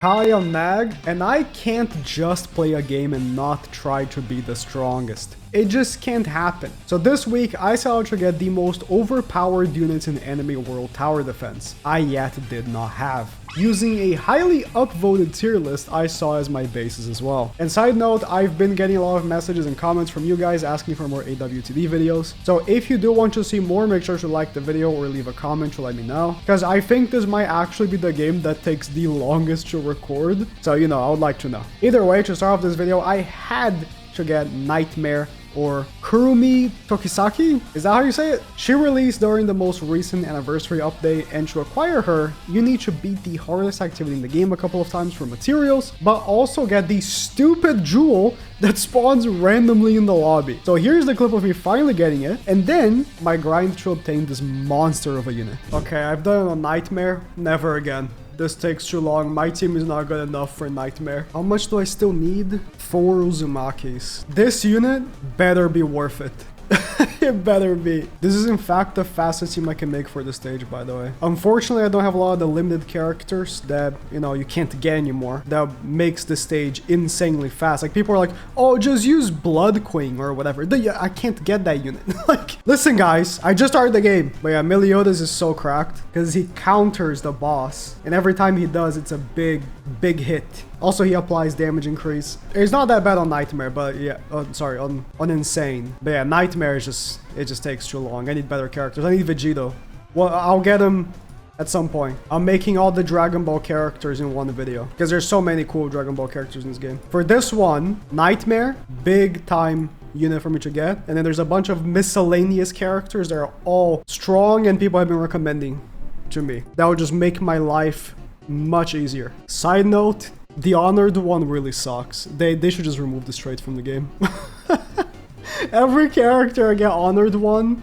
Hi, I'm Nag, and I can't just play a game and not try to be the strongest. It just can't happen. So this week, I set out to get the most overpowered units in Anime World Tower Defense I yet did not have, using a highly upvoted tier list I saw as my basis as well. And side note, I've been getting a lot of messages and comments from you guys asking for more AWTD videos. So if you do want to see more, make sure to like the video or leave a comment to let me know, because I think this might actually be the game that takes the longest to record. So, you know, I would like to know. Either way, to start off this video, I had to get Nightmare, or Kurumi Tokisaki? Is that how you say it? She released during the most recent anniversary update, and to acquire her, you need to beat the hardest activity in the game a couple of times for materials, but also get the stupid jewel that spawns randomly in the lobby. So here's the clip of me finally getting it, and then my grind to obtain this monster of a unit. Okay, I've done it on Nightmare. Never again. This takes too long. My team is not good enough for Nightmare. How much do I still need? 4 Uzumakis. This unit better be worth it. It better be. This is in fact the fastest team I can make for the stage, by the way. Unfortunately, I don't have a lot of the limited characters that, you know, you can't get anymore. That makes the stage insanely fast. Like, people are like, oh, just use Blood Queen or whatever. I can't get that unit. Like, listen, guys, I just started the game. But yeah, Meliodas is so cracked because he counters the boss. And every time he does, it's a big hit. Also, he applies damage increase. It's not that bad on Nightmare, but yeah, sorry, on Insane. But yeah, Nightmare is just, it just takes too long. I need better characters. I need Vegito. Well, I'll get him at some point. I'm making all the Dragon Ball characters in one video because there's so many cool Dragon Ball characters in this game. For this one, Nightmare, big time unit for me to get. And then there's a bunch of miscellaneous characters that are all strong and people have been recommending to me. That would just make my life much easier. Side note, the honored one really sucks. They should just remove this trait from the game. Every character I get honored one,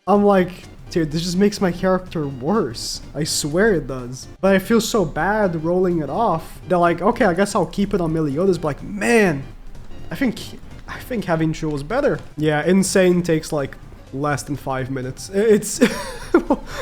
I'm like, dude, this just makes my character worse. I swear it does. But I feel so bad rolling it off. They're like, okay, I guess I'll keep it on Meliodas. But like, man, I think having Chu was better. Yeah, Insane takes like less than 5 minutes. It's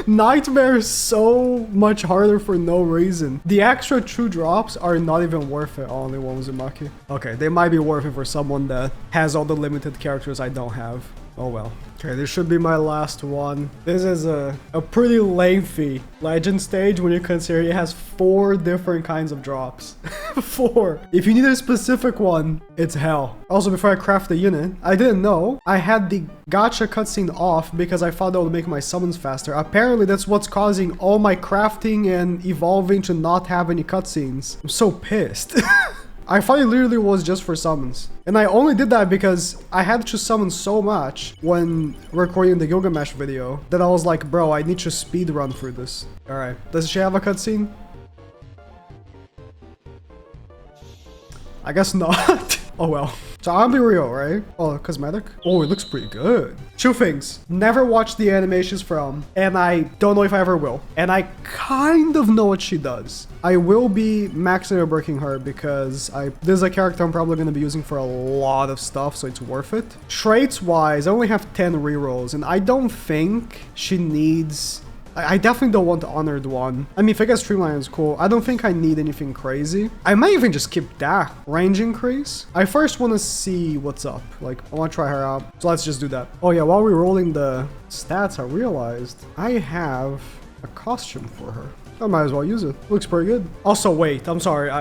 Nightmare is so much harder for no reason. The extra 2 drops are not even worth it. Only one Uzumaki. Okay, they might be worth it for someone that has all the limited characters I don't have. Oh well. Okay, this should be my last one. This is a pretty lengthy legend stage when you consider it has 4 different kinds of drops. 4. If you need a specific one, it's hell. Also, before I craft the unit, I didn't know I had the gacha cutscene off because I thought that would make my summons faster. Apparently, that's what's causing all my crafting and evolving to not have any cutscenes. I'm so pissed. I thought it literally was just for summons. And I only did that because I had to summon so much when recording the Gilgamesh video that I was like, bro, I need to speed run through this. Alright, does she have a cutscene? I guess not. Oh well. So I'll be real, right? Oh, cosmetic? Oh, it looks pretty good. 2 things. Never watched the animations from, and I don't know if I ever will. And I kind of know what she does. I will be maxing or breaking her because this is a character I'm probably going to be using for a lot of stuff, so it's worth it. Traits-wise, I only have 10 rerolls, and I don't think she needs... I definitely don't want the honored one. I mean, if I get Streamline, it's cool. I don't think I need anything crazy. I might even just skip that. Range increase. I first want to see what's up. Like, I want to try her out. So let's just do that. Oh yeah, while we're rolling the stats, I realized I have a costume for her. I might as well use it. Looks pretty good. Also, wait, I'm sorry.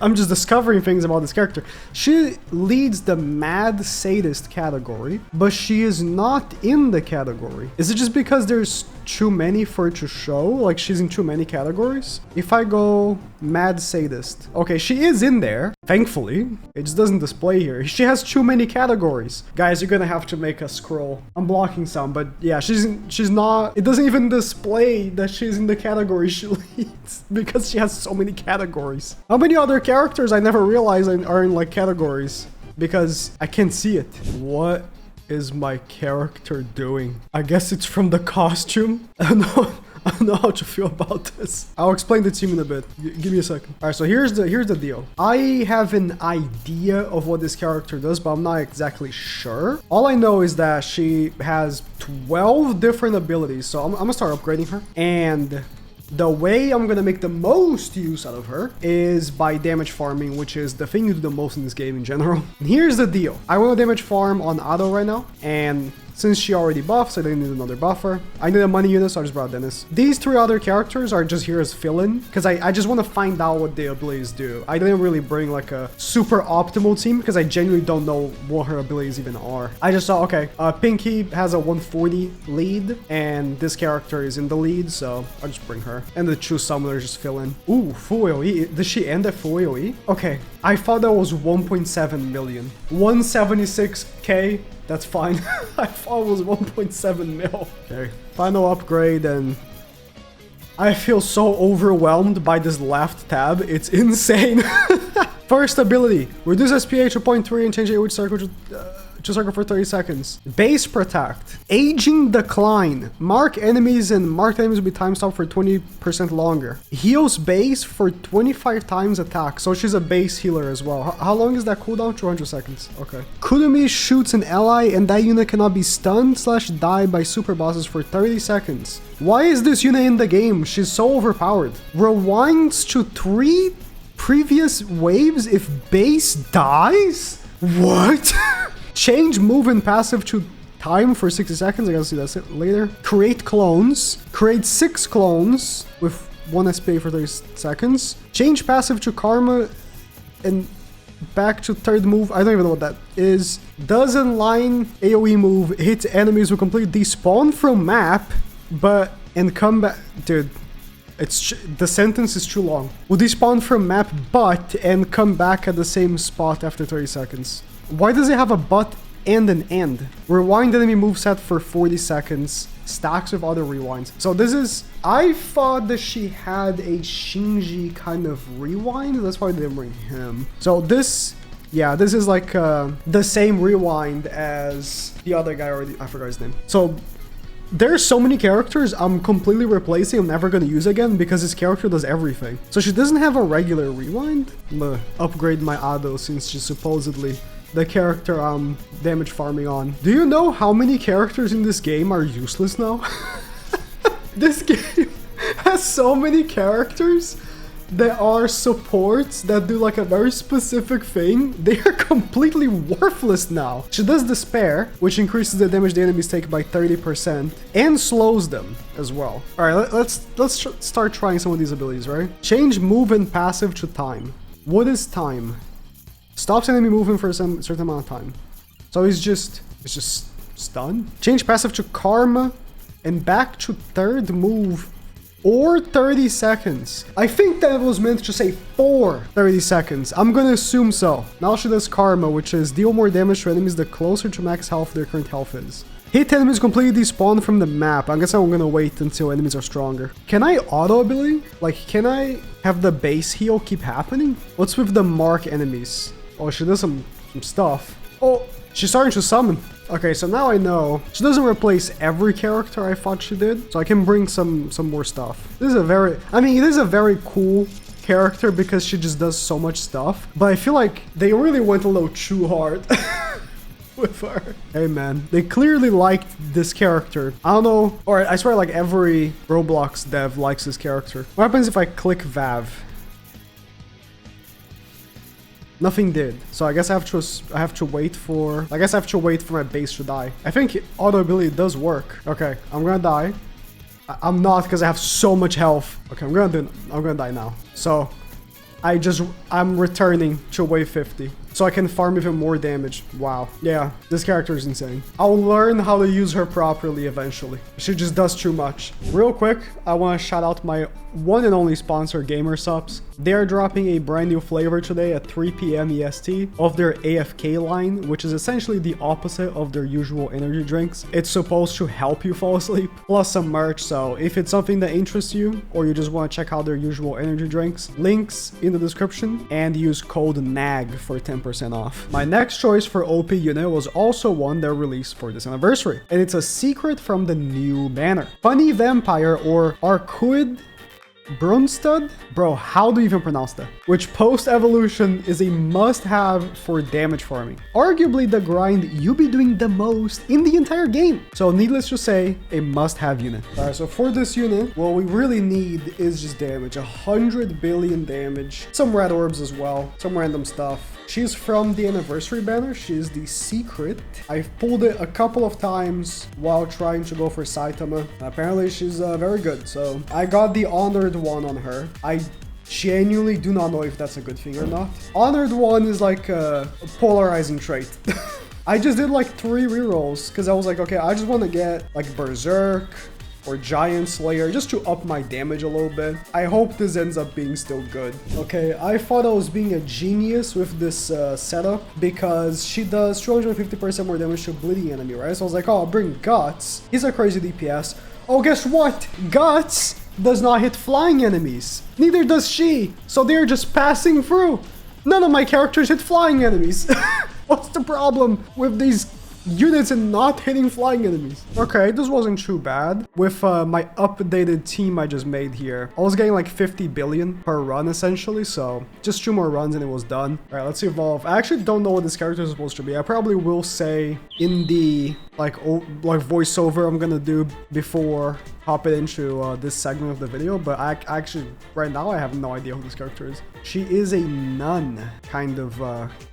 I'm just discovering things about this character. She leads the mad sadist category, but she is not in the category. Is it just because there's too many for it to show? Like, she's in too many categories? If I go mad sadist. Okay, she is in there. Thankfully, it just doesn't display here. She has too many categories. Guys, you're gonna have to make a scroll. I'm blocking some, but yeah, she's not, it doesn't even display that she's in the category she leads because she has so many categories. How many other characters I never realized are in like categories because I can't see it. What is my character doing? I guess it's from the costume. I don't know how to feel about this. I'll explain the team in a bit. Give me a second. All right, so here's the deal. I have an idea of what this character does, but I'm not exactly sure. All I know is that she has 12 different abilities. So I'm gonna start upgrading her. And The way I'm gonna make the most use out of her is by damage farming, which is the thing you do the most in this game in general. And here's the deal. I want to damage farm on Ado right now, and since she already buffs, I didn't need another buffer. I need a money unit, so I just brought Dennis. These 3 other characters are just here as fill-in, because I just want to find out what the abilities do. I didn't really bring like a super optimal team, because I genuinely don't know what her abilities even are. I just saw, okay, Pinky has a 140 lead, and this character is in the lead, so I'll just bring her. And the true summoners just fill in. Ooh, full AoE. Does she end at full AoE? Okay, I thought that was 1.7 million. 176k. That's fine. I thought it was 1.7 mil. Okay. Final upgrade, and I feel so overwhelmed by this left tab. It's insane. First ability. Reduce SPA to 0.3 and change AoE circle to circle for 30 seconds. Base protect. Aging decline. Mark enemies and marked enemies will be time stopped for 20% longer. Heals base for 25 times attack. So she's a base healer as well. How long is that cooldown? 200 seconds. Okay. Kurumi shoots an ally and that unit cannot be stunned / die by super bosses for 30 seconds. Why is this unit in the game? She's so overpowered. Rewinds to 3 previous waves if base dies? What? Change move and passive to time for 60 seconds. I gotta see that later. Create clones. Create 6 clones with 1 SPA for 30 seconds. Change passive to karma and back to third move. I don't even know what that is. Does inline AoE move hit enemies who complete despawn from map, but and come back. Dude, the sentence is too long. Will despawn from map, but and come back at the same spot after 30 seconds. Why does it have a but and an end? Rewind enemy moveset for 40 seconds. Stacks with other rewinds. So this is... I thought that she had a Shinji kind of rewind. That's why they didn't bring him. So this... Yeah, this is like the same rewind as the other guy already. I forgot his name. So there's so many characters I'm completely replacing. I'm never going to use again because this character does everything. So she doesn't have a regular rewind. I'm gonna upgrade my Ado since she's supposedly the character I'm damage farming on. Do you know how many characters in this game are useless now? This game has so many characters that are supports that do like a very specific thing. They are completely worthless now. She does Despair, which increases the damage the enemies take by 30% and slows them as well. All right, let's start trying some of these abilities, right? Change move and passive to time. What is time? Stops enemy movement for a certain amount of time. So it's just stun. Change passive to karma and back to third move or 30 seconds. I think that was meant to say for 30 seconds. I'm gonna assume so. Now she does karma, which is deal more damage to enemies the closer to max health their current health is. Hit enemies completely despawn from the map. I guess I'm gonna wait until enemies are stronger. Can I auto ability? Like, can I have the base heal keep happening? What's with the mark enemies? Oh, she does some stuff. Oh, she's starting to summon. Okay, so now I know. She doesn't replace every character I thought she did. So I can bring some more stuff. This is a very... I mean, it is a very cool character because she just does so much stuff. But I feel like they really went a little too hard with her. Hey, man. They clearly liked this character. I don't know. Or I swear like every Roblox dev likes this character. What happens if I click Vav? Nothing did. So I guess I have to wait for my base to die. I think auto ability does work. Okay, I'm gonna die. I'm not because I have so much health. Okay, I'm gonna die now. So I'm returning to wave 50. So I can farm even more damage. Wow. Yeah, this character is insane. I'll learn how to use her properly eventually. She just does too much. Real quick, I want to shout out my one and only sponsor, GamerSups. They are dropping a brand new flavor today at 3 p.m. EST of their AFK line, which is essentially the opposite of their usual energy drinks. It's supposed to help you fall asleep, plus some merch. So if it's something that interests you, or you just want to check out their usual energy drinks, links in the description, and use code NAG for 10% off. My next choice for OP unit was also one that released for this anniversary, and it's a secret from the new banner. Funny Vampire, or Arcuid Brunstud? Bro, how do you even pronounce that? Which post-evolution is a must-have for damage farming. Arguably the grind you be doing the most in the entire game. So needless to say, a must-have unit. Alright, so for this unit, what we really need is just damage. 100 billion damage. Some red orbs as well. Some random stuff. She's from the anniversary banner. She's the secret. I've pulled it a couple of times while trying to go for Saitama. Apparently she's very good. So I got the honored one on her. I genuinely do not know if that's a good thing or not. Honored one is like a polarizing trait. I just did like 3 rerolls because I was like, okay, I just want to get like Berserk or Giant Slayer just to up my damage a little bit. I hope this ends up being still good. Okay, I thought I was being a genius with this setup because she does 250% more damage to a bleeding enemy, right? So I was like, oh, I'll bring Guts. He's a crazy DPS. Oh, guess what? Guts does not hit flying enemies. Neither does she. So they're just passing through. None of my characters hit flying enemies. What's the problem with these units and not hitting flying enemies? Okay, this wasn't too bad. With my updated team I just made here, I was getting like 50 billion per run essentially, so just 2 more runs and it was done. All right, let's evolve. I actually don't know what this character is supposed to be. I probably will say in the like voiceover I'm gonna do before hopping into this segment of the video, but I actually right now I have no idea who this character is. She is a nun kind of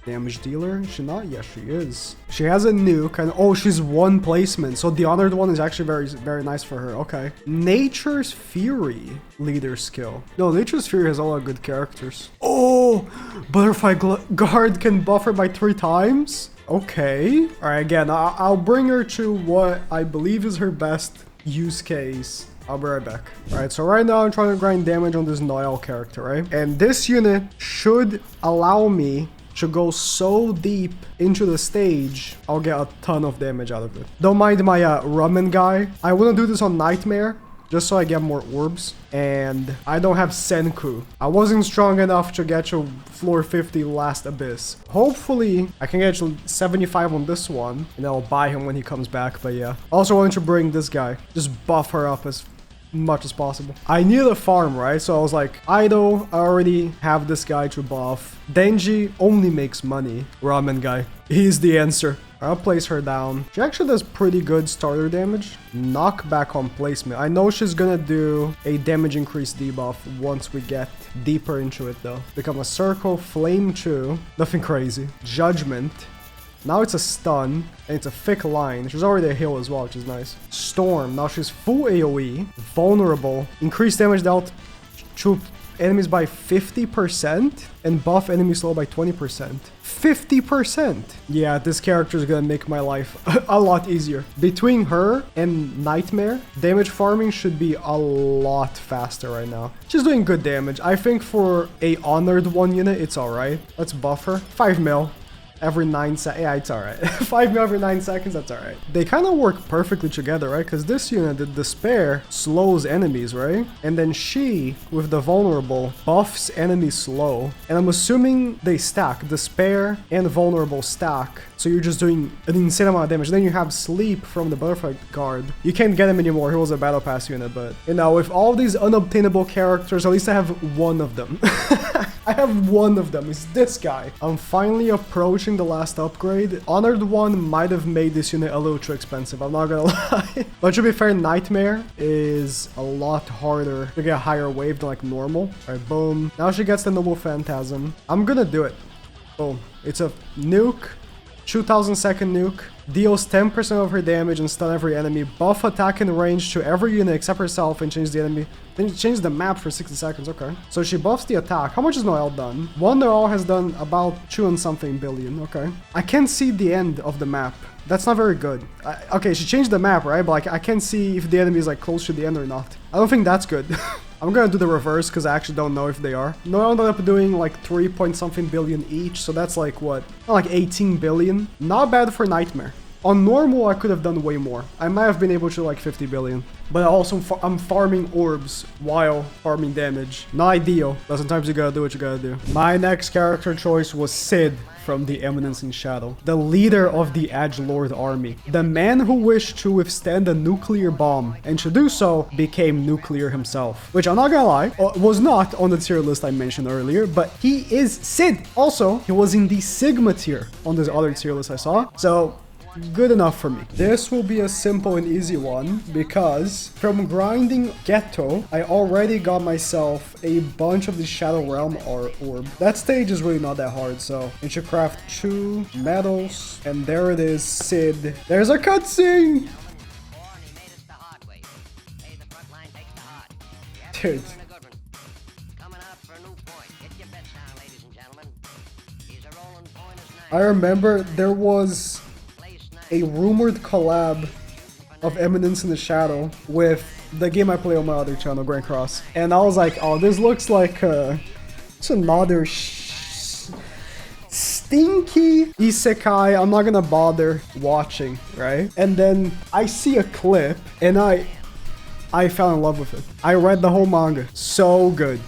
damage dealer. Is she not? Yes, she is. She has a nuke and oh, she's 1 placement. So the honored one is actually very nice for her. Okay. Nature's Fury leader skill. No, Nature's Fury has a lot of good characters. Oh, Butterfly Guard can buff her by 3 times. Okay. All right, again, I'll bring her to what I believe is her best use case. I'll be right back. All right, so right now I'm trying to grind damage on this Noelle character, right? And this unit should allow me to go so deep into the stage, I'll get a ton of damage out of it. Don't mind my ramen guy. I want to do this on Nightmare just so I get more orbs. And I don't have Senku. I wasn't strong enough to get to floor 50 last abyss. Hopefully I can get to 75 on this one and I'll buy him when he comes back. But yeah, also wanted to bring this guy, just buff her up as much as possible. I needed a farm, right? So I was like, Ido, I already have this guy to buff. Denji only makes money. Ramen guy, he's the answer. I'll place her down. She actually does pretty good starter damage. Knockback on placement. I know she's gonna do a damage increase debuff once we get deeper into it though. Become a circle, flame 2. Nothing crazy. Judgment. Now it's a stun, and it's a thick line. She's already a heal as well, which is nice. Storm. Now she's full AoE. Vulnerable. Increase damage dealt to enemies by 50% and buff enemies slow by 20%. 50%! Yeah, this character is gonna make my life a lot easier. Between her and Nightmare, damage farming should be a lot faster right now. She's doing good damage. I think for a honored 1 unit, it's alright. Let's buff her. 5 mil. Every 9 seconds. Yeah, it's alright. 5 mil every 9 seconds, that's alright. They kind of work perfectly together, right? Because this unit, the Despair, slows enemies, right? And then she, with the Vulnerable, buffs enemies slow. And I'm assuming they stack. Despair and Vulnerable stack. So you're just doing an insane amount of damage. Then you have Sleep from the Butterfly Guard. You can't get him anymore. He was a Battle Pass unit, but you know, with all these unobtainable characters, at least I have 1 of them. I have 1 of them. It's this guy. I'm finally approaching the last upgrade. Honored 1 might have made this unit a little too expensive. I'm not gonna lie. But to be fair, Nightmare is a lot harder to get a higher wave than like normal. All right, boom. Now she gets the Noble Phantasm. I'm gonna do it. Boom. It's a nuke. 2000 second nuke. Deals 10% of her damage and stun every enemy. Buff attack and range to every unit except herself and change the enemy. Then change the map for 60 seconds. Okay. So she buffs the attack. How much is Noelle done? 1 Noelle has done about 2 and something billion. Okay. I can't see the end of the map. That's not very good. Okay, she changed the map, right? But like, I can't see if the enemy is like close to the end or not. I don't think that's good. I'm gonna do the reverse because I actually don't know if they are. Noelle ended up doing like 3 point something billion each. So that's like what? Like 18 billion. Not bad for Nightmare. On normal, I could have done way more. I might have been able to like 50 billion. But also, I'm farming orbs while farming damage. Not ideal, but sometimes you gotta do what you gotta do. My next character choice was Sid from the Eminence in Shadow, the leader of the Edgelord army, the man who wished to withstand a nuclear bomb, and to do so, became nuclear himself. Which, I'm not gonna lie, was not on the tier list I mentioned earlier, but he is Sid. Also, he was in the Sigma tier on this other tier list I saw, so good enough for me. This will be a simple and easy one because from grinding Ghetto, I already got myself a bunch of the Shadow Realm orb. That stage is really not that hard, so I should craft 2 medals, and there it is, Sid. There's a cutscene! Dude. I remember there was a rumored collab of Eminence in the Shadow with the game I play on my other channel, Grand Cross. And I was like, oh, this looks like it's another stinky isekai I'm not gonna bother watching, right? And then I see a clip and I fell in love with it. I read the whole manga. So good.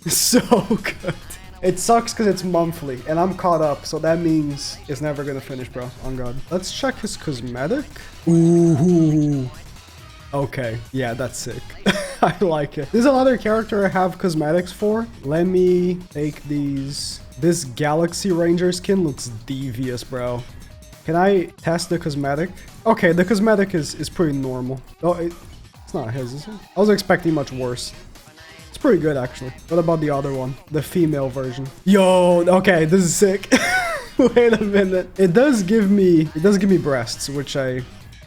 So good. It sucks because it's monthly, and I'm caught up, so that means it's never gonna finish, bro. On God. Let's check his cosmetic. Ooh. Okay. Yeah, that's sick. I like it. There's another character I have cosmetics for. Let me take these. This Galaxy Ranger skin looks devious, bro. Can I test the cosmetic? Okay, the cosmetic is pretty normal. Oh, it's not his, is it? I was expecting much worse. It's pretty good, actually. What about the other one? The female version. Yo, okay, this is sick. Wait a minute. It does give me breasts, which I'm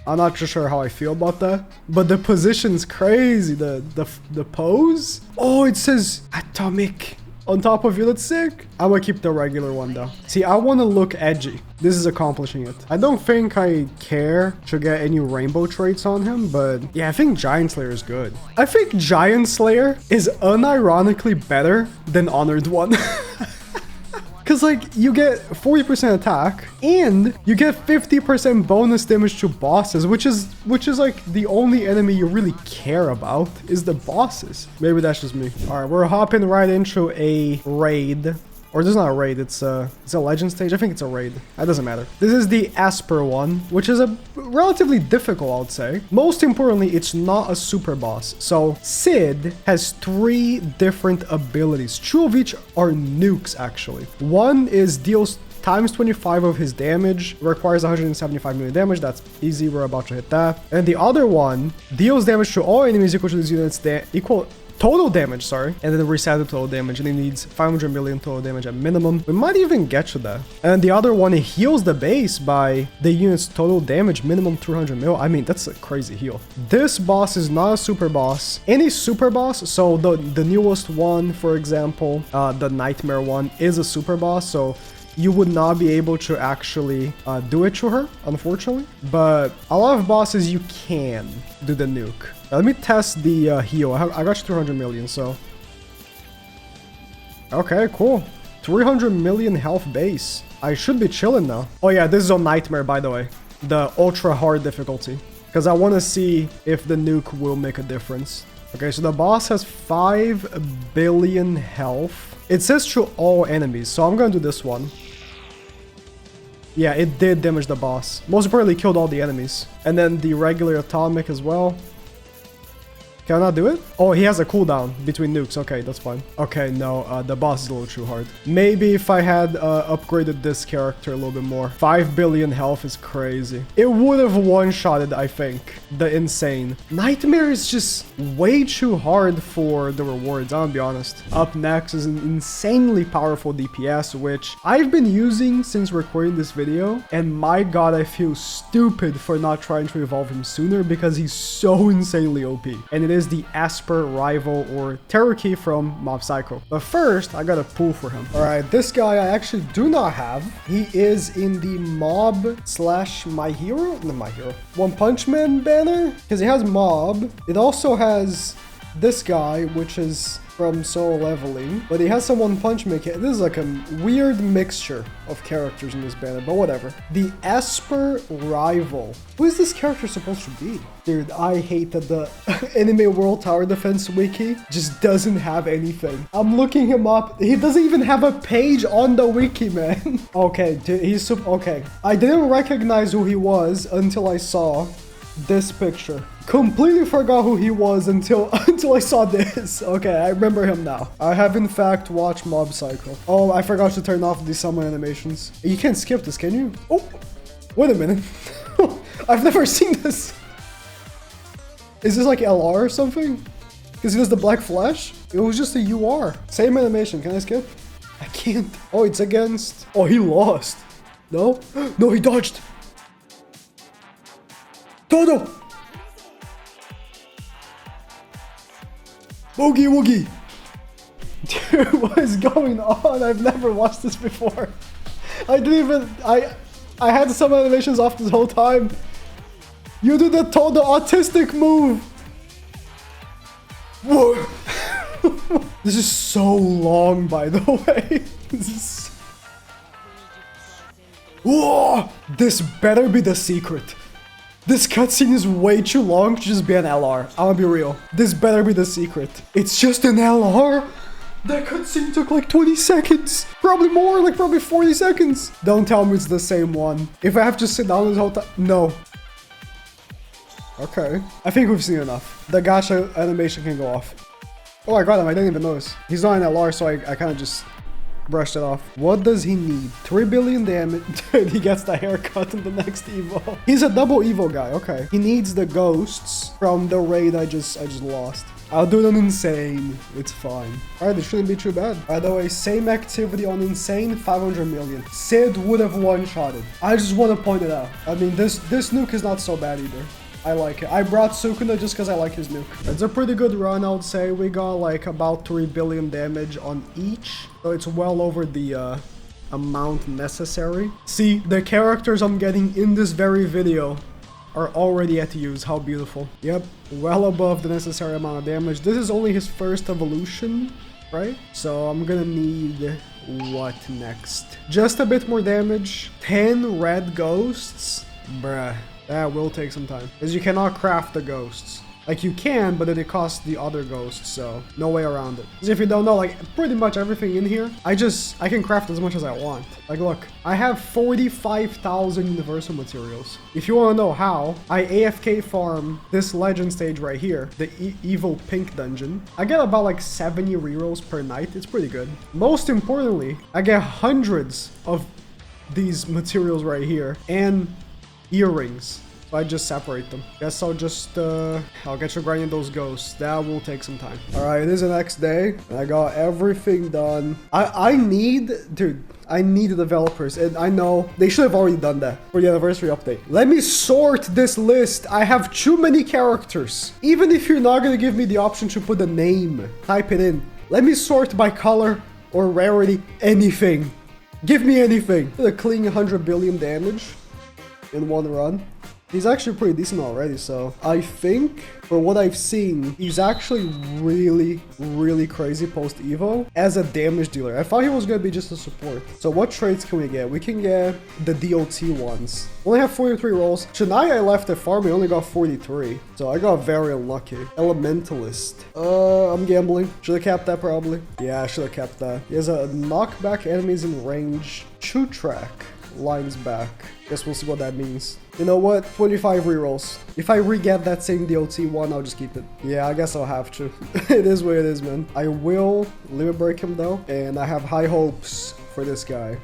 not too sure how I feel about that. But the position's crazy. The pose. Oh, it says atomic on top of you. That's sick. I'm gonna keep the regular one though. See, I want to look edgy. This is accomplishing it. I don't think I care to get any rainbow traits on him, but yeah, I think Giant Slayer is good. I think Giant Slayer is unironically better than Honored One. Because, like, you get 40% attack, and you get 50% bonus damage to bosses, which is, like, the only enemy you really care about is the bosses. Maybe that's just me. All right, we're hopping right into a raid. Or this is not a raid, it's a legend stage. I think it's a raid. That doesn't matter. This is the Esper one, which is a relatively difficult, I would say. Most importantly, it's not a super boss. So Sid has 3 different abilities. 2 of each are nukes, actually. One is deals times 25 of his damage, requires 175 million damage. That's easy, we're about to hit that. And the other one deals damage to all enemies equal to this unit's total damage, sorry, and then reset the total damage, and it needs 500 million total damage at minimum. We might even get to that. And the other one, it heals the base by the unit's total damage, minimum 300 mil. I mean, that's a crazy heal. This boss is not a super boss. Any super boss, so the newest one, for example, the Nightmare one, is a super boss, so you would not be able to actually do it to her, unfortunately. But a lot of bosses, you can do the nuke. Let me test the heal. I got 300 million, so... Okay, cool. 300 million health base. I should be chilling now. Oh yeah, this is on Nightmare, by the way. The ultra hard difficulty. Because I want to see if the nuke will make a difference. Okay, so the boss has 5 billion health. It says to all enemies, so I'm going to do this one. Yeah, it did damage the boss. Most importantly, killed all the enemies. And then the regular atomic as well. Can I not do it? Oh, he has a cooldown between nukes. Okay, that's fine. Okay, no, the boss is a little too hard. Maybe if I had upgraded this character a little bit more. 5 billion health is crazy. It would have one-shotted, I think, the insane. Nightmare is just way too hard for the rewards, I'll be honest. Up next is an insanely powerful DPS, which I've been using since recording this video. And my god, I feel stupid for not trying to evolve him sooner because he's so insanely OP. And it is the Esper Rival or Terror Key from Mob Psycho. But first, I gotta pull for him. All right, this guy I actually do not have. He is in the Mob / My Hero? No, My Hero. One Punch Man banner? Because he has Mob. It also has this guy, which is from solo leveling, but he has some one punch mechanic. This is like a weird mixture of characters in this banner, but whatever. The Esper Rival. Who is this character supposed to be? Dude, I hate that the Anime World Tower Defense wiki just doesn't have anything. I'm looking him up. He doesn't even have a page on the wiki, man. Okay, dude, he's okay. I didn't recognize who he was until I saw this picture. Completely forgot who he was until I saw this. Okay, I remember him now. I have in fact watched Mob Psycho. Oh, I forgot to turn off the summon animations. You can't skip this, can you? Oh, wait a minute. I've never seen this. Is this like LR or something? Because he does the black flash? It was just a UR. Same animation. Can I skip? I can't. Oh, it's against... Oh, he lost. No? No, he dodged. Dodo! Boogie woogie! Dude, what is going on? I've never watched this before. I didn't even... I had some animations off this whole time. You did the autistic move! Whoa! This is so long, by the way. This is... Whoa! This better be the secret. This cutscene is way too long to just be an LR. I'm gonna be real. This better be the secret. It's just an LR? That cutscene took like 20 seconds. Probably more, like probably 40 seconds. Don't tell me it's the same one. If I have to sit down this whole time... No. Okay. I think we've seen enough. The gacha animation can go off. Oh, I got him. I didn't even notice. He's not an LR, so I kind of just brushed it off. What does he need? 3 billion damage. Dude, he gets the haircut in the next Evo. He's a double Evo guy. Okay. He needs the ghosts from the raid I just lost. I'll do it on Insane. It's fine. Alright, it shouldn't be too bad. By the way, same activity on Insane, 500 million. Sid would have one-shotted. I just want to point it out. I mean, this nuke is not so bad either. I like it. I brought Sukuna just because I like his nuke. It's a pretty good run, I would say. We got like about 3 billion damage on each. So it's well over the amount necessary. See, the characters I'm getting in this very video are already at use. How beautiful. Yep, well above the necessary amount of damage. This is only his first evolution, right? So I'm gonna need... what next? Just a bit more damage. 10 red ghosts. Bruh. That will take some time. Because you cannot craft the ghosts. Like you can, but then it costs the other ghosts, so no way around it. Because if you don't know, like pretty much everything in here, I can craft as much as I want. Like look, I have 45,000 universal materials. If you want to know how, I AFK farm this legend stage right here, the evil pink dungeon. I get about like 70 rerolls per night. It's pretty good. Most importantly, I get hundreds of these materials right here and earrings. So I just separate them. Guess I'll just, I'll get you grinding those ghosts. That will take some time. All right, it is the next day. And I got everything done. I need the developers. And I know they should have already done that for the anniversary update. Let me sort this list. I have too many characters. Even if you're not going to give me the option to put a name, type it in. Let me sort by color or rarity, anything. Give me anything. A clean 100 billion damage in one run. He's actually pretty decent already, so I think for what I've seen, he's actually really, really crazy post-Evo as a damage dealer. I thought he was going to be just a support. So what traits can we get? We can get the DOT ones. Only have 43 rolls. Chennai I left at farm, we only got 43. So I got very unlucky. Elementalist. I'm gambling. Should have kept that probably. Yeah, I should have kept that. He has a knockback enemies in range. Chew track. Lines back. Guess we'll see what that means. You know what? 25 rerolls. If I re-get that same DOT one, I'll just keep it. Yeah, I guess I'll have to. It is what it is, man. I will limit break him though, and I have high hopes for this guy.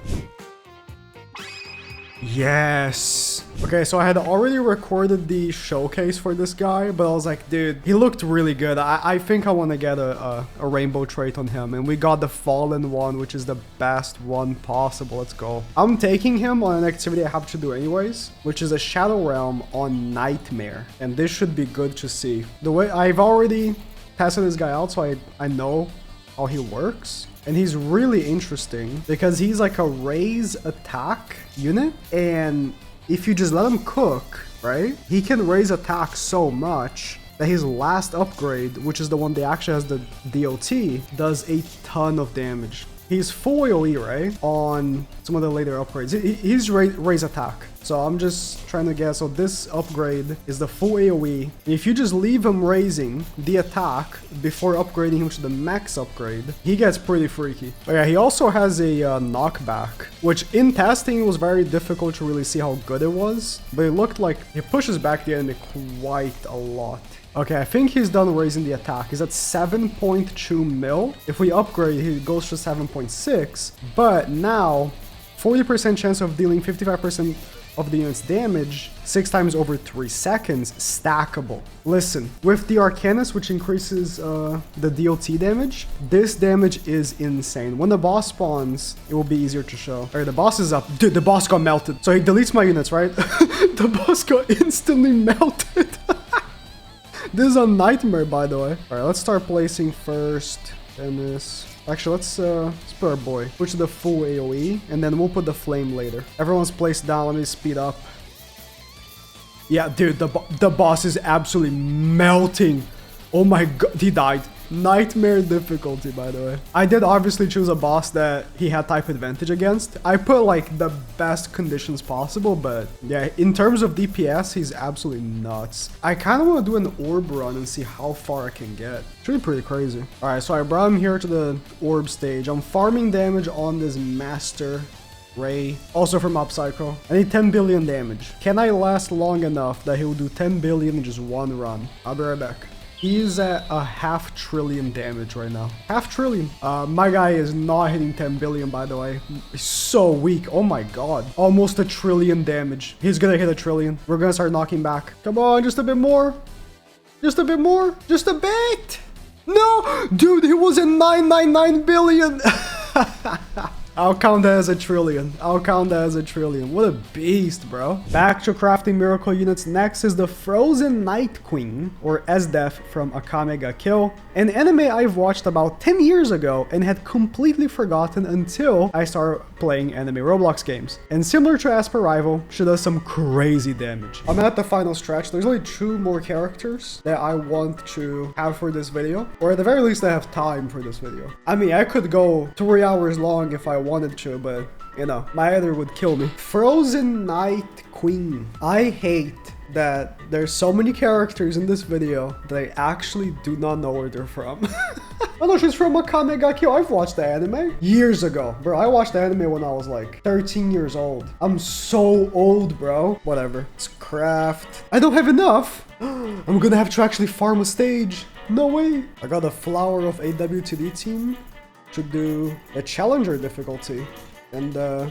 Yes. Okay, so I had already recorded the showcase for this guy, but I was like, dude, he looked really good. I think I want to get a rainbow trait on him, and we got the fallen one, which is the best one possible. Let's go. I'm taking him on an activity I have to do anyways, which is a Shadow Realm on Nightmare, and this should be good to see. The way I've already tested this guy out, so I know how he works. And he's really interesting because he's like a raise attack unit. And if you just let him cook, right, he can raise attack so much that his last upgrade, which is the one that actually has the DOT, does a ton of damage. He's full AoE, right? On some of the later upgrades. He's raise attack. So I'm just trying to guess. So this upgrade is the full AoE. And if you just leave him raising the attack before upgrading him to the max upgrade, he gets pretty freaky. But yeah, he also has a knockback, which in testing was very difficult to really see how good it was. But it looked like he pushes back the enemy quite a lot. Okay, I think he's done raising the attack. He's at 7.2 mil. If we upgrade, he goes to 7.6. But now, 40% chance of dealing 55% of the unit's damage 6 times over 3 seconds, stackable. Listen, with the Arcanist, which increases the DOT damage, this damage is insane. When the boss spawns, it will be easier to show. All right, the boss is up. Dude, the boss got melted. So he deletes my units, right? The boss got instantly melted. This is a nightmare, by the way. All right, let's start placing first. And this. Actually, let's put our boy. Which is the full AoE, and then we'll put the flame later. Everyone's placed down. Let me speed up. Yeah, dude, the boss is absolutely melting. Oh my god, he died. Nightmare difficulty, by the way. I did obviously choose a boss that he had type advantage against. I put like the best conditions possible, but yeah, in terms of DPS, he's absolutely nuts. I kind of want to do an orb run and see how far I can get. It's really pretty crazy. All right, so I brought him here to the orb stage. I'm farming damage on this master Ray, also from Upcycle. I need 10 billion damage. Can I last long enough that he will do 10 billion in just one run? I'll be right back. He's at a 500 billion damage right now. 500 billion. My guy is not hitting 10 billion, by the way. He's so weak. Oh my god. Almost 1 trillion damage. He's gonna hit 1 trillion. We're gonna start knocking back. Come on, just a bit more. Just a bit more. Just a bit. No! Dude, he was at 999 billion. I'll count that as 1 trillion. I'll count that as 1 trillion. What a beast, bro. Back to crafting miracle units. Next is the Frozen Night Queen, or Esdeath from Akame ga Kill, an anime I've watched about 10 years ago and had completely forgotten until I started playing anime Roblox games. And similar to Asper Rival, she does some crazy damage. I'm at the final stretch. There's only 2 more characters that I want to have for this video, or at the very least I have time for this video. I mean, I could go 3 hours long if I wanted to, but you know, my editor would kill me. Frozen Night Queen. I hate that there's so many characters in this video that I actually do not know where they're from. Oh no, she's from Akame ga Kill. I've watched the anime years ago. Bro, I watched the anime when I was like 13 years old. I'm so old, bro. Whatever. Let's craft. I don't have enough. I'm gonna have to actually farm a stage. No way. I got a flower of AWTD team to do a challenger difficulty. And oh,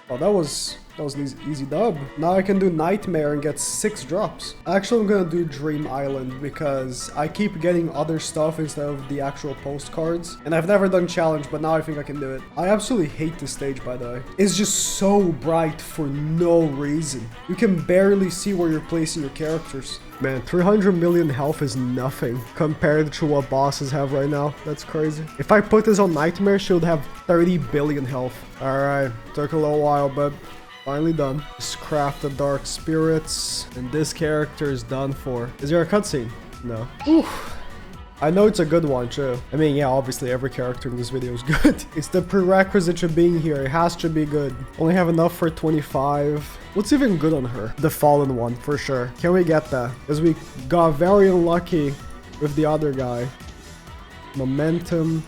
that was an easy dub. Now I can do Nightmare and get 6 drops. Actually, I'm gonna do Dream Island because I keep getting other stuff instead of the actual postcards. And I've never done challenge, but now I think I can do it. I absolutely hate this stage, by the way. It's just so bright for no reason. You can barely see where you're placing your characters. Man, 300 million health is nothing compared to what bosses have right now. That's crazy. If I put this on Nightmare, she would have 30 billion health. Alright, took a little while, but finally done. Just craft the Dark Spirits, and this character is done for. Is there a cutscene? No. Oof. I know it's a good one too. I mean, yeah, obviously every character in this video is good. It's the prerequisite to being here. It has to be good. Only have enough for 25. What's even good on her? The Fallen one, for sure. Can we get that? Because we got very unlucky with the other guy. Momentum.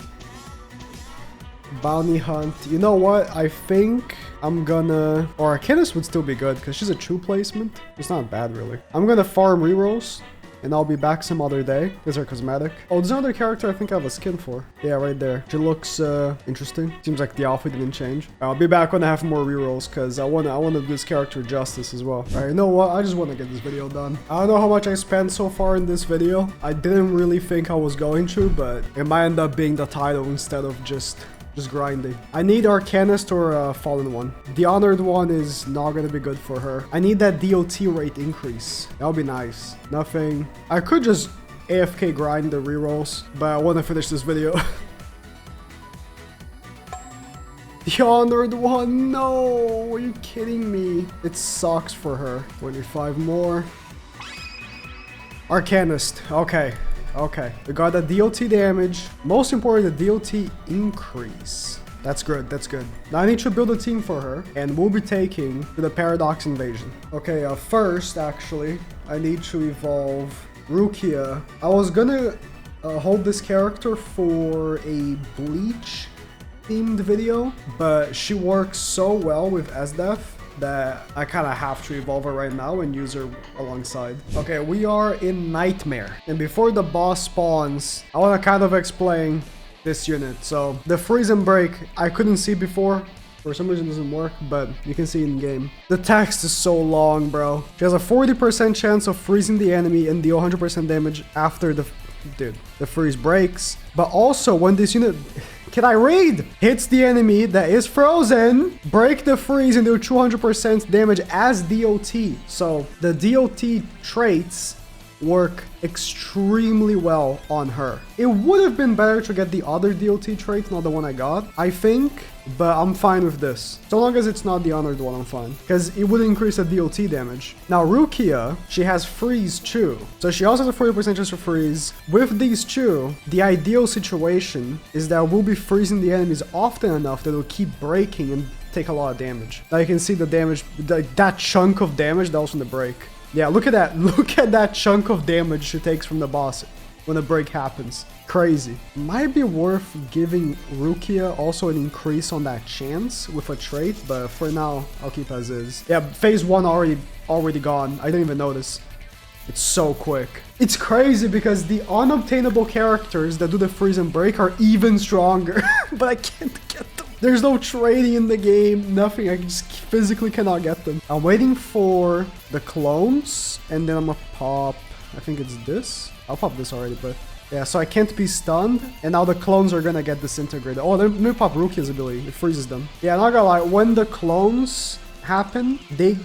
Bounty Hunt. You know what? I think I'm gonna... Or Arcanist would still be good because she's a true placement. It's not bad, really. I'm gonna farm rerolls. And I'll be back some other day. These are cosmetic. Oh, there's another character I think I have a skin for. Yeah, right there. She looks interesting. Seems like the outfit didn't change. I'll be back when I have more rerolls because I want to do this character justice as well. All right, you know what? I just want to get this video done. I don't know how much I spent so far in this video. I didn't really think I was going to, but it might end up being the title instead of just grinding. I need Arcanist or a Fallen one. The Honored one is not gonna be good for her. I need that DOT rate increase. That'll be nice. Nothing. I could just AFK grind the rerolls, but I want to finish this video. The Honored one, no! Are you kidding me? It sucks for her. 25 more. Arcanist. Okay. Okay. We got the DOT damage. Most important, the DOT increase. That's good. That's good. Now I need to build a team for her, and we'll be taking to the Paradox Invasion. Okay, first, actually, I need to evolve Rukia. I was gonna hold this character for a Bleach themed video, but she works so well with SDEF that I kind of have to evolve her right now and use her alongside. Okay, we are in Nightmare, and before the boss spawns, I want to kind of explain this unit. So the freeze and break, I couldn't see before. For some reason it doesn't work, but you can see in game. The text is so long, bro. She has a 40% chance of freezing the enemy and deal 100% damage after the freeze breaks. But also when this unit, can I read? Hits the enemy that is frozen, break the freeze and do 200% damage as DOT. So the DOT traits work extremely well on her. It would have been better to get the other DOT trait, not the one I got, I think, but I'm fine with this. So long as it's not the honored one, I'm fine, because it would increase the DOT damage. Now, Rukia, she has freeze too. So she also has a 40% chance to freeze. With these two, the ideal situation is that we'll be freezing the enemies often enough that it'll keep breaking and take a lot of damage. Now you can see the damage, that chunk of damage that was from the break. Yeah, look at that. Look at that chunk of damage she takes from the boss when the break happens. Crazy. Might be worth giving Rukia also an increase on that chance with a trait, but for now, I'll keep as is. Yeah, phase 1 already gone. I didn't even notice. It's so quick. It's crazy because the unobtainable characters that do the freeze and break are even stronger, but I can't get them. There's no trading in the game, nothing. I just physically cannot get them. I'm waiting for the clones, and then I'm gonna pop, I think it's this. I'll pop this already, but yeah, so I can't be stunned, and now the clones are gonna get disintegrated. Oh, let me pop Rukia's ability. It freezes them. Yeah, not gonna lie, when the clones happen, they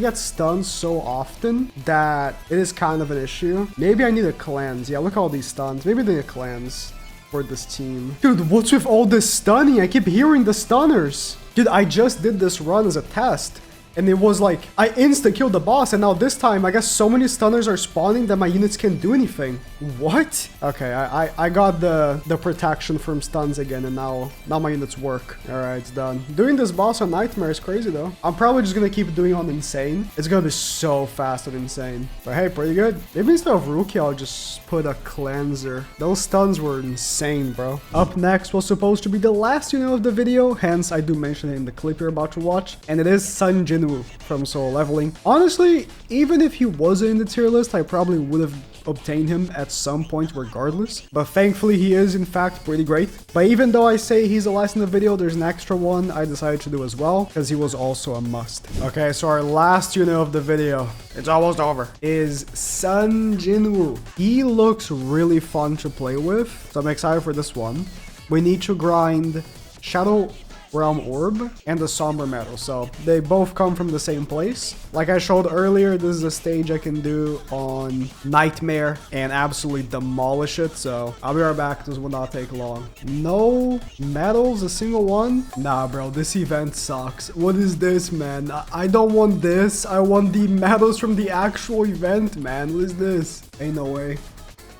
get stunned so often that it is kind of an issue. Maybe I need a cleanse. Yeah, look at all these stuns. Maybe they need a cleanse for this team. Dude, what's with all this stunning? I keep hearing the stunners. Dude, I just did this run as a test, and it was like, I insta-killed the boss, and now this time, I guess so many stunners are spawning that my units can't do anything. What? Okay, I got the protection from stuns again, and now my units work. Alright, it's done. Doing this boss on Nightmare is crazy, though. I'm probably just gonna keep doing on Insane. It's gonna be so fast on Insane. But hey, pretty good. Maybe instead of Rukia, I'll just put a Cleanser. Those stuns were insane, bro. Up next was supposed to be the last unit of the video, hence I do mention it in the clip you're about to watch, and it is Sun Jin from Solo Leveling. Honestly, even if he wasn't in the tier list, I probably would have obtained him at some point regardless. But thankfully, he is in fact pretty great. But even though I say he's the last in the video, there's an extra one I decided to do as well, because he was also a must. Okay, so our last unit of the video, it's almost over, is Sun Jinwoo. He looks really fun to play with, so I'm excited for this one. We need to grind Shadow Realm Orb and the Somber Metal, so they both come from the same place. Like I showed earlier, this is a stage I can do on Nightmare and absolutely demolish it, so I'll be right back. This will not take long. No medals, a single one? Nah, bro, this event sucks. What is this, man? I don't want this. I want the medals from the actual event, man. What is this? Ain't no way.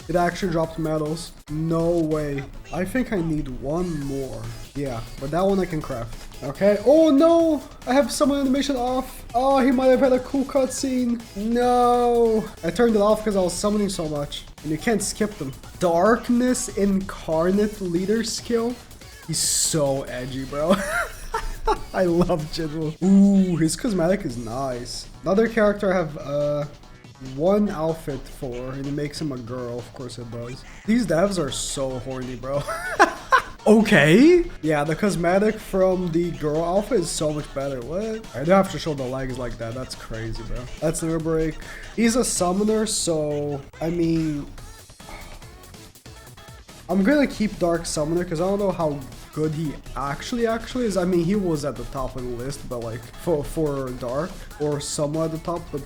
It actually dropped medals. No way. I think I need one more. Yeah, but that one I can craft. Okay. Oh no! I have summon animation off. Oh, he might have had a cool cutscene. No! I turned it off because I was summoning so much. And you can't skip them. Darkness Incarnate Leader skill. He's so edgy, bro. I love Jinwoo. Ooh, his cosmetic is nice. Another character I have, one outfit for, and it makes him a girl. Of course it does. These devs are so horny, bro. Okay. Yeah, the cosmetic from the girl outfit is so much better. What? I do have to show the legs like that. That's crazy, bro. That's never break. He's a summoner, so I mean, I'm gonna keep Dark Summoner because I don't know how good he actually is. I mean, he was at the top of the list, but like for Dark, or somewhat at the top, but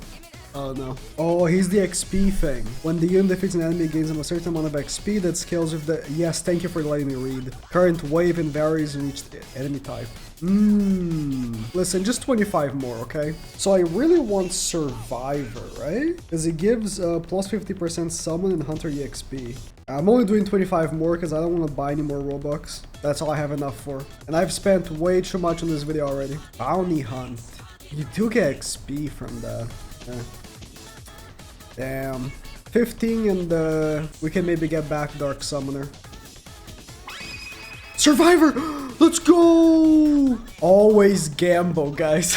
Oh no. Oh, he's the XP thing. When the unit defeats an enemy, it gains them a certain amount of XP that scales with the... Yes, thank you for letting me read. Current wave and varies in each enemy type. Listen, just 25 more, okay? So I really want Survivor, right? Because it gives plus 50% summon and hunter EXP. I'm only doing 25 more because I don't want to buy any more Robux. That's all I have enough for. And I've spent way too much on this video already. Bounty Hunt. You do get XP from that. Yeah. Damn. 15 and we can maybe get back Dark Summoner. Survivor! Let's go! Always gamble, guys.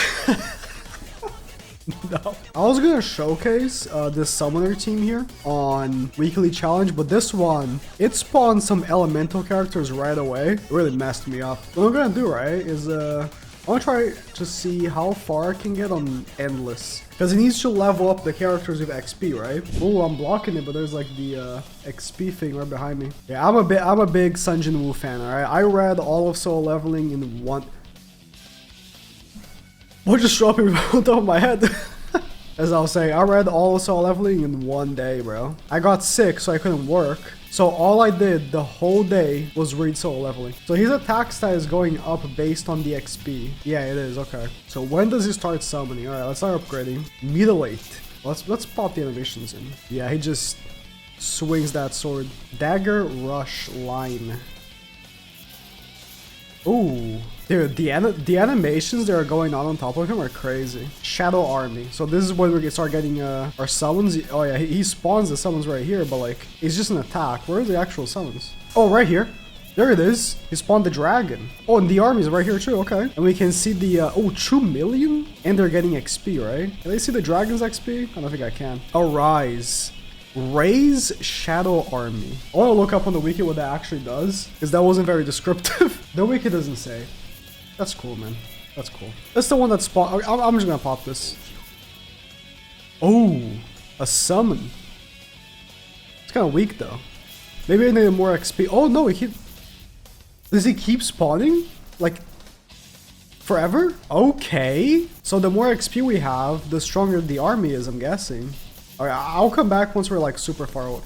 No. I was gonna showcase this summoner team here on weekly challenge, but this one, it spawned some elemental characters right away. It really messed me up. What I'm gonna do, right, is I wanna try to see how far I can get on Endless. Because it needs to level up the characters with XP, right? Oh, I'm blocking it, but there's like the XP thing right behind me. Yeah, I'm a big Sun Jin Woo fan, alright? I read all of Soul Leveling in one... What just dropped me on top of my head? As I was saying, I read all of Soul Leveling in one day, bro. I got sick, so I couldn't work. So all I did the whole day was read Soul Leveling. So his attack stat is going up based on the XP. Yeah, it is. Okay. So when does he start summoning? All right, let's start upgrading. Mutilate. Let's pop the animations in. Yeah, he just swings that sword. Dagger Rush Line. Ooh. Dude, the animations that are going on top of him are crazy. Shadow Army. So this is when we start getting our summons. Oh yeah, he spawns the summons right here, but like, it's just an attack. Where are the actual summons? Oh, right here. There it is. He spawned the dragon. Oh, and the army is right here too, okay. And we can see the, 2 million? And they're getting XP, right? Can they see the dragon's XP? I don't think I can. Arise. Raise Shadow Army. I want to look up on the wiki what that actually does, because that wasn't very descriptive. The wiki doesn't say. That's cool, man. That's cool. That's the one that spawned. I'm just gonna pop this. Oh, a summon. It's kind of weak though. Maybe I need more XP. Oh no, does he keep spawning? Like forever? Okay. So the more XP we have, the stronger the army is, I'm guessing. Alright, I'll come back once we're like super far away.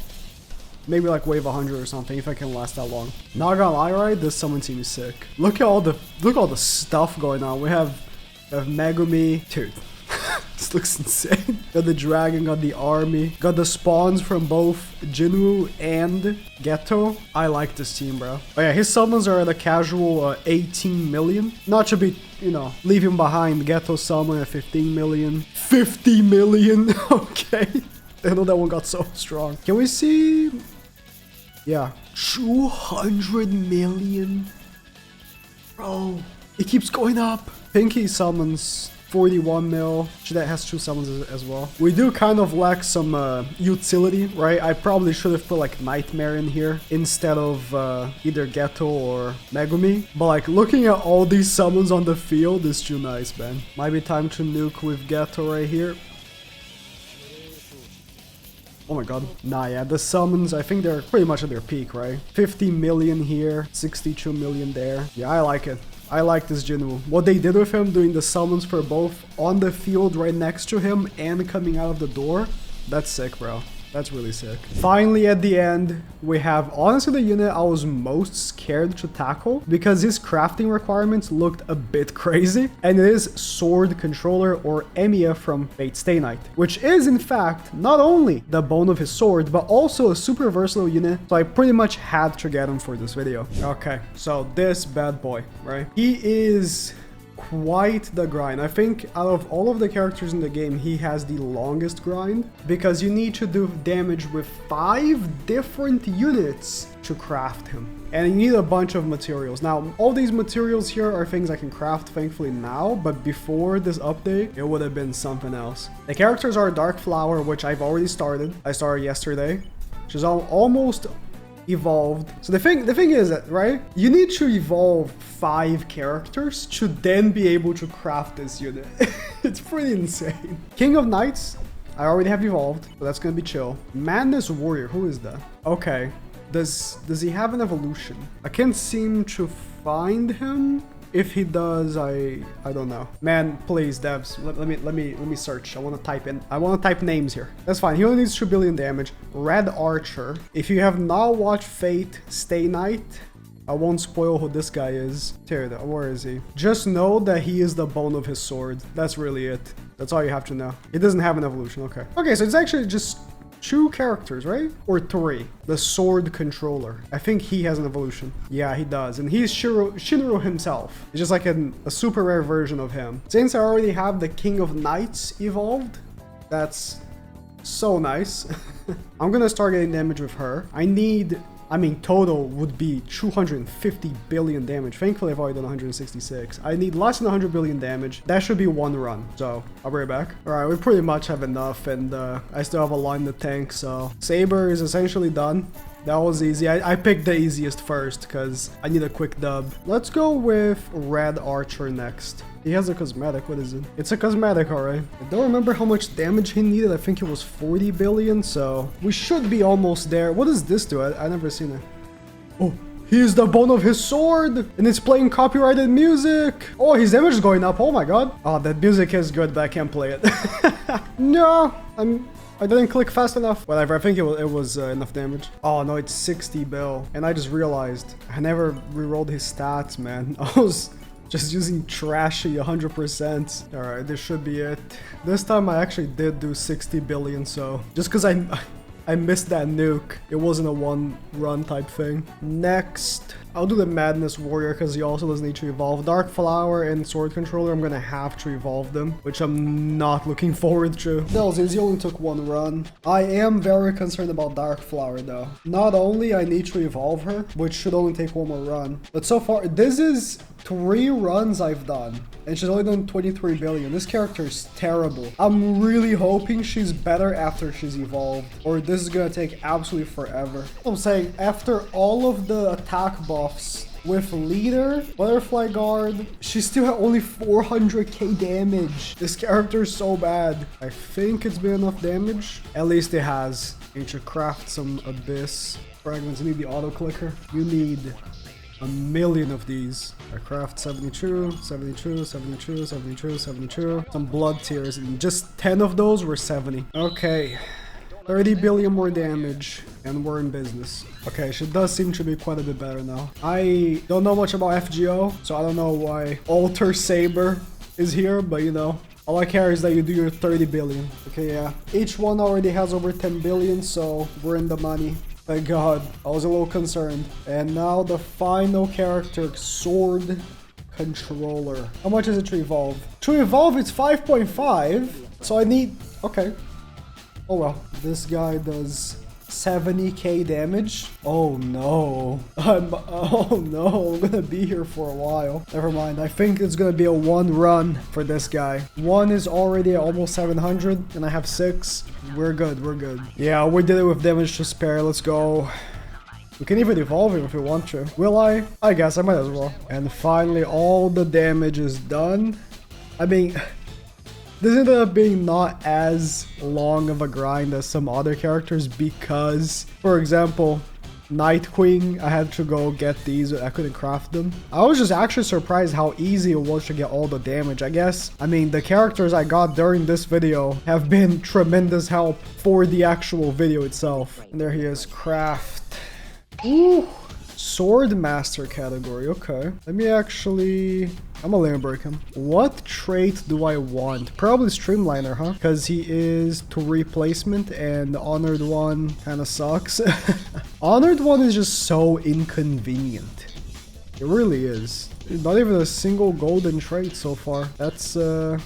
Maybe like wave 100 or something if I can last that long. Not gonna lie, right? This summon team is sick. Look at all the stuff going on. We have Megumi. Dude, this looks insane. Got the dragon, got the army, got the spawns from both Jinwoo and Geto. I like this team, bro. Oh yeah, his summons are at a casual 18 million. Not to be, you know, leaving behind Geto summon at 15 million. 50 million. Okay. I know that one got so strong. Can we see? Yeah. 200 million. Bro, it keeps going up. Pinky summons 41 mil. That has 2 summons as well. We do kind of lack some utility, right? I probably should have put like Nightmare in here instead of either Geto or Megumi. But like looking at all these summons on the field is too nice, man. Might be time to nuke with Geto right here. Oh my god. Nah, yeah, the summons, I think they're pretty much at their peak, right? 50 million here, 62 million there. Yeah, I like it. I like this Jinwoo. What they did with him, doing the summons for both on the field right next to him and coming out of the door, that's sick, bro. That's really sick. Finally, at the end, we have honestly the unit I was most scared to tackle because his crafting requirements looked a bit crazy. And it is Sword Controller, or Emiya from Fate Stay Night, which is in fact not only the bone of his sword, but also a super versatile unit. So I pretty much had to get him for this video. Okay, so this bad boy, right? He is quite the grind. I think out of all of the characters in the game, he has the longest grind because you need to do damage with 5 different units to craft him. And you need a bunch of materials. Now, all these materials here are things I can craft thankfully now, but before this update, it would have been something else. The characters are Dark Flower, which I've already started. I started yesterday, which is almost evolved. So the thing is that, right, you need to evolve 5 characters to then be able to craft this unit. It's pretty insane. King of Knights, I already have evolved, so that's gonna be chill. Madness Warrior, who is that? Okay, does he have an evolution? I can't seem to find him. If he does, I don't know. Man, please, devs, let me search. I want to type names here. That's fine. He only needs 2 billion damage. Red Archer. If you have not watched Fate Stay Night, I won't spoil who this guy is. Dude, where is he? Just know that he is the bone of his sword. That's really it. That's all you have to know. He doesn't have an evolution. Okay. Okay, so it's actually just 2 characters, right? Or 3. The sword controller. I think he has an evolution. Yeah, he does. And he's Shinru himself. It's just like a super rare version of him. Since I already have the King of Knights evolved, that's so nice. I'm gonna start getting damage with her. I mean, total would be 250 billion damage. Thankfully, I've already done 166. I need less than 100 billion damage. That should be 1 run. So, I'll be right back. All right, we pretty much have enough, and I still have a line in the tank, so Saber is essentially done. That was easy. I picked the easiest first because I need a quick dub. Let's go with Red Archer next. He has a cosmetic. What is it? It's a cosmetic, alright. I don't remember how much damage he needed. I think it was 40 billion, so we should be almost there. What does this do? I never seen it. Oh, he's the bone of his sword, and it's playing copyrighted music. Oh, his damage is going up. Oh my god. Oh, that music is good, but I can't play it. No, I didn't click fast enough. Whatever, I think it was enough damage. Oh no, it's 60 bill. And I just realized I never rerolled his stats, man. I was just using trashy 100%. All right, this should be it. This time I actually did do 60 billion, so just because I missed that nuke. It wasn't a 1 run type thing. Next, I'll do the Madness Warrior because he also doesn't need to evolve. Dark Flower and Sword Controller, I'm gonna have to evolve them, which I'm not looking forward to. That was easy, only took 1 run. I am very concerned about Dark Flower though. Not only I need to evolve her, which should only take 1 more run, but so far, this is 3 runs I've done, and she's only done 23 billion. This character is terrible. I'm really hoping she's better after she's evolved, or this is gonna take absolutely forever. I'm saying, after all of the attack buffs with Leader, Butterfly Guard, she still had only 400k damage. This character is so bad. I think it's been enough damage. At least it has. You should craft some Abyss fragments. You need the auto clicker. You need a million of these. I craft 72, 72, 72, 72, 72. Some blood tears, and just 10 of those were 70. Okay. 30 billion more damage, and we're in business. Okay, she does seem to be quite a bit better now. I don't know much about FGO, so I don't know why Alter Saber is here, but you know, all I care is that you do your 30 billion. Okay, yeah. Each one already has over 10 billion, so we're in the money. Thank God. I was a little concerned. And now the final character, Sword Controller. How much is it to evolve? To evolve, it's 5.5. So I need... Okay. Oh well. This guy does 70k damage. Oh no. Oh no. I'm gonna be here for a while. Never mind. I think it's gonna be a 1 run for this guy. 1 is already at almost 700, and I have 6. We're good. We're good. Yeah, we did it with damage to spare. Let's go. We can even evolve him if we want to. Will I? I guess I might as well. And finally, all the damage is done. I mean... This ended up being not as long of a grind as some other characters because, for example, Night Queen, I had to go get these, I couldn't craft them. I was just actually surprised how easy it was to get all the damage, I guess. I mean, the characters I got during this video have been tremendous help for the actual video itself. And there he is, craft. Ooh, Sword Master category, okay. Let me actually... I'm gonna limit break him. What trait do I want? Probably Streamliner, huh? Because he is to replacement and the Honored One kind of sucks. Honored One is just so inconvenient. It really is. Not even a single golden trait so far. That's oh,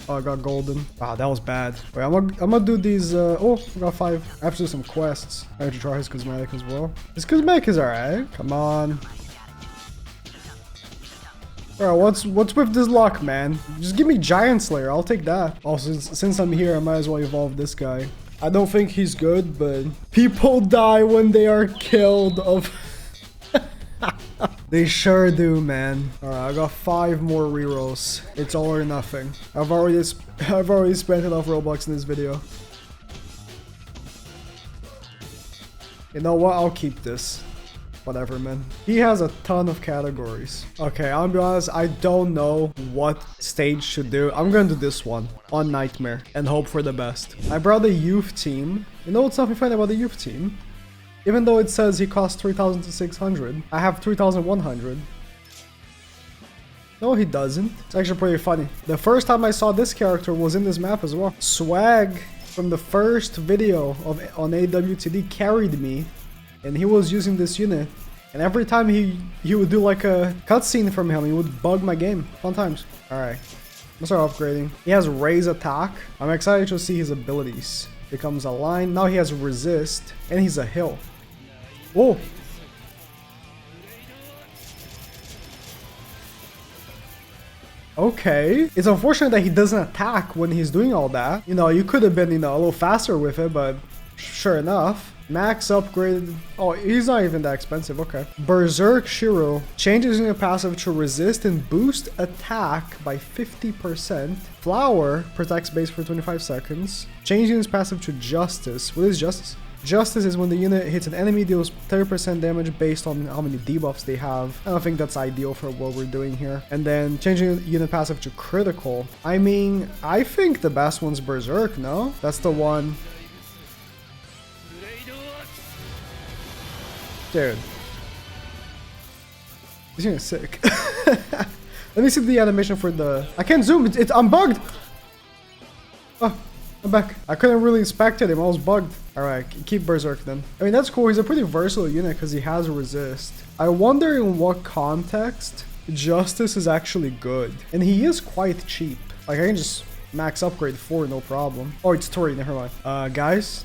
I got golden. Wow, that was bad. Wait, I'm gonna do these. Oh, I got 5. I have to do some quests. I have to try his cosmetic as well. His cosmetic is alright. Come on. Alright, what's with this luck, man? Just give me Giant Slayer, I'll take that. Also, since I'm here, I might as well evolve this guy. I don't think he's good, but people die when they are killed of... They sure do, man. Alright, I got 5 more rerolls. It's all or nothing. I've already spent enough Robux in this video. You know what? I'll keep this. Whatever, man. He has a ton of categories. Okay, I'll be honest, I don't know what stage should do. I'm gonna do this one on Nightmare and hope for the best. I brought the youth team. You know what's something funny about the youth team? Even though it says he costs 3,600, I have 3,100. No, he doesn't. It's actually pretty funny. The first time I saw this character was in this map as well. Swag from the first video on AWTD carried me, and he was using this unit. And every time he would do like a cutscene from him, he would bug my game. Fun times. Alright, let's start upgrading. He has raise attack. I'm excited to see his abilities. Becomes a line. Now he has resist, and he's a hill. Whoa! Okay. It's unfortunate that he doesn't attack when he's doing all that. You know, you could have been, you know, a little faster with it, but sure enough. Max upgrade. Oh, he's not even that expensive. Okay. Berserk Shiro changes in your passive to resist and boost attack by 50%. Flower protects base for 25 seconds. Changing his passive to Justice. What is Justice? Justice is when the unit hits an enemy, deals 30% damage based on how many debuffs they have. I don't think that's ideal for what we're doing here. And then changing unit passive to critical. I mean, I think the best one's Berserk, no? That's the one. Dude. This unit's sick. Let me see the animation for the... I can't zoom, I'm bugged! Oh. I'm back. I couldn't really spectate him. I was bugged. Alright, keep Berserk then. I mean, that's cool. He's a pretty versatile unit because he has resist. I wonder in what context Justice is actually good. And he is quite cheap. Like, I can just max upgrade 4, no problem. Oh, it's 3. Never mind. Guys?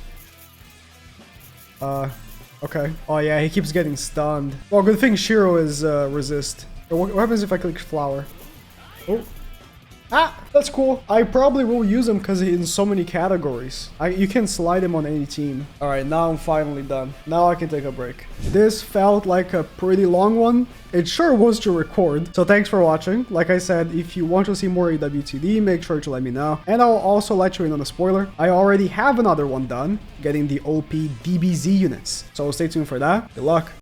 Okay. Oh, yeah, he keeps getting stunned. Well, good thing Shiro is resist. What happens if I click Flower? Oh. Ah, that's cool. I probably will use him because he's in so many categories. You can slide him on any team. All right, now I'm finally done. Now I can take a break. This felt like a pretty long one. It sure was to record. So thanks for watching. Like I said, if you want to see more AWTD, make sure to let me know. And I'll also let you in on a spoiler. I already have another one done, getting the OP DBZ units. So stay tuned for that. Good luck.